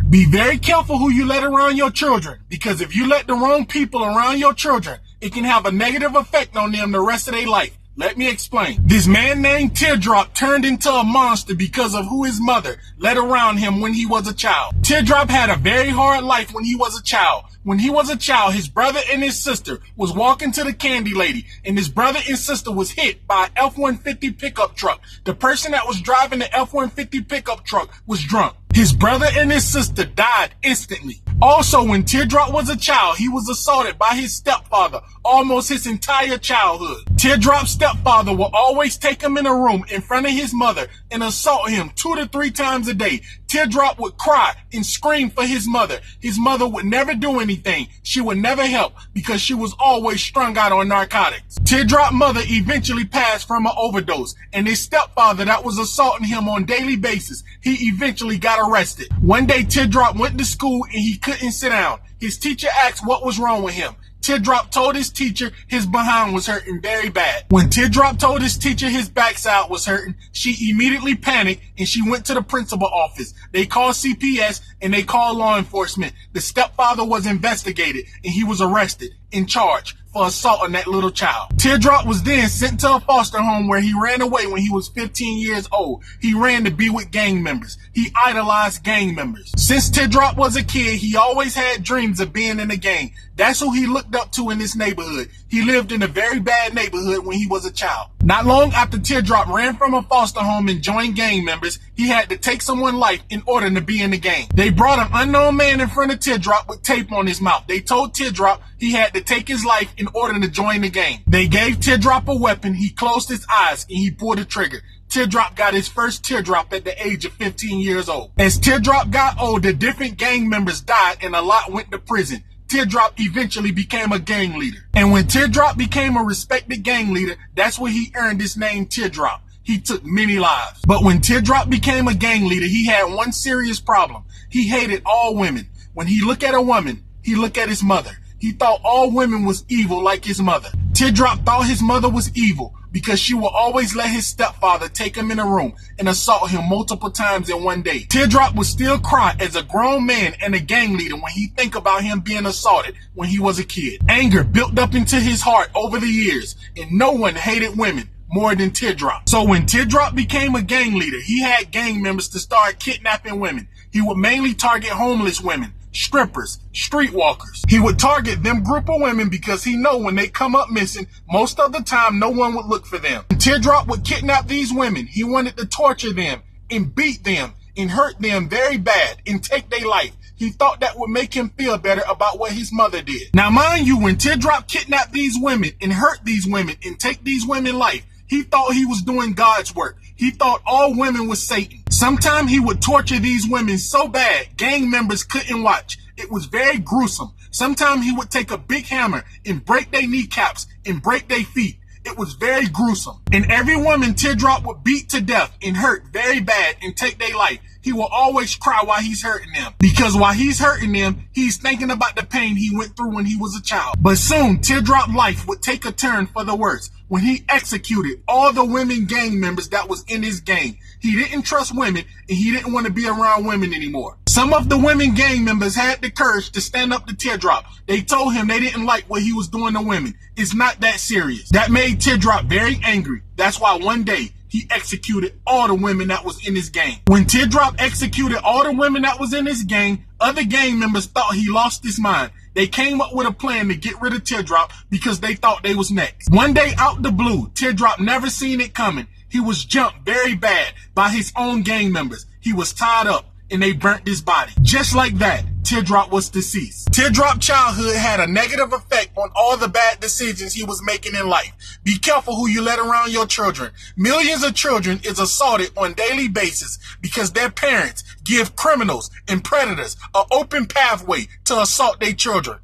Be very careful who you let around your children, because if you let the wrong people around your children, it can have a negative effect on them the rest of their life. Let me explain. This man named Teardrop turned into a monster because of who his mother let around him when he was a child. Teardrop had a very hard life when he was a child. When he was a child, his brother and his sister was walking to the candy lady, and his brother and sister was hit by an F-150 pickup truck. The person that was driving the F-150 pickup truck was drunk. His brother and his sister died instantly. Also, when Teardrop was a child, he was assaulted by his stepfather almost his entire childhood. Teardrop's stepfather will always take him in a room in front of his mother and assault him 2 to 3 times a day. Teardrop would cry and scream for his mother. His mother would never do anything. She would never help because she was always strung out on narcotics. Teardrop's mother eventually passed from an overdose, and his stepfather that was assaulting him on a daily basis, he eventually got arrested. One day, Teardrop went to school and he couldn't sit down. His teacher asked what was wrong with him. Teardrop told his teacher his behind was hurting very bad. When Teardrop told his teacher his backside was hurting, she immediately panicked and she went to the principal office. They called CPS and they called law enforcement. The stepfather was investigated and he was arrested and charged for assaulting that little child. Teardrop was then sent to a foster home where he ran away when he was 15 years old. He ran to be with gang members. He idolized gang members. Since Teardrop was a kid, he always had dreams of being in a gang. That's who he looked up to in this neighborhood. He lived in a very bad neighborhood when he was a child. Not long after Teardrop ran from a foster home and joined gang members, he had to take someone's life in order to be in the gang. They brought an unknown man in front of Teardrop with tape on his mouth. They told Teardrop he had to take his life in order to join the gang. They gave Teardrop a weapon. He closed his eyes and he pulled the trigger. Teardrop got his first teardrop at the age of 15 years old. As Teardrop got older, different gang members died and a lot went to prison. Teardrop eventually became a gang leader. And when Teardrop became a respected gang leader, that's where he earned his name Teardrop. He took many lives. But when Teardrop became a gang leader, he had one serious problem. He hated all women. When he looked at a woman, he looked at his mother. He thought all women was evil like his mother. Teardrop thought his mother was evil because she would always let his stepfather take him in a room and assault him multiple times in one day. Teardrop would still cry as a grown man and a gang leader when he think about him being assaulted when he was a kid. Anger built up into his heart over the years, and no one hated women more than Teardrop. So when Teardrop became a gang leader, he had gang members to start kidnapping women. He would mainly target homeless women, strippers, streetwalkers. He would target them group of women because he know when they come up missing, most of the time no one would look for them. And Teardrop would kidnap these women. He wanted to torture them and beat them and hurt them very bad and take their life. He thought that would make him feel better about what his mother did. Now mind you, when Teardrop kidnapped these women and hurt these women and take these women's life, he thought he was doing God's work. He thought all women was Satan. Sometimes he would torture these women so bad, gang members couldn't watch. It was very gruesome. Sometimes he would take a big hammer and break their kneecaps and break their feet. It was very gruesome. And every woman Teardrop would beat to death and hurt very bad and take their life. He will always cry while he's hurting them. Because while he's hurting them, he's thinking about the pain he went through when he was a child. But soon, Teardrop's life would take a turn for the worse when he executed all the women gang members that was in his gang. He didn't trust women and he didn't want to be around women anymore. Some of the women gang members had the courage to stand up to Teardrop. They told him they didn't like what he was doing to women. It's not that serious. That made Teardrop very angry. That's why one day, he executed all the women that was in his gang. When Teardrop executed all the women that was in his gang, other gang members thought he lost his mind. They came up with a plan to get rid of Teardrop because they thought they was next. One day out the blue, Teardrop never seen it coming. He was jumped very bad by his own gang members. He was tied up and they burnt his body. Just like that, Teardrop was deceased. Teardrop's childhood had a negative effect on all the bad decisions he was making in life. Be careful who you let around your children. Millions of children is assaulted on a daily basis because their parents give criminals and predators an open pathway to assault their children.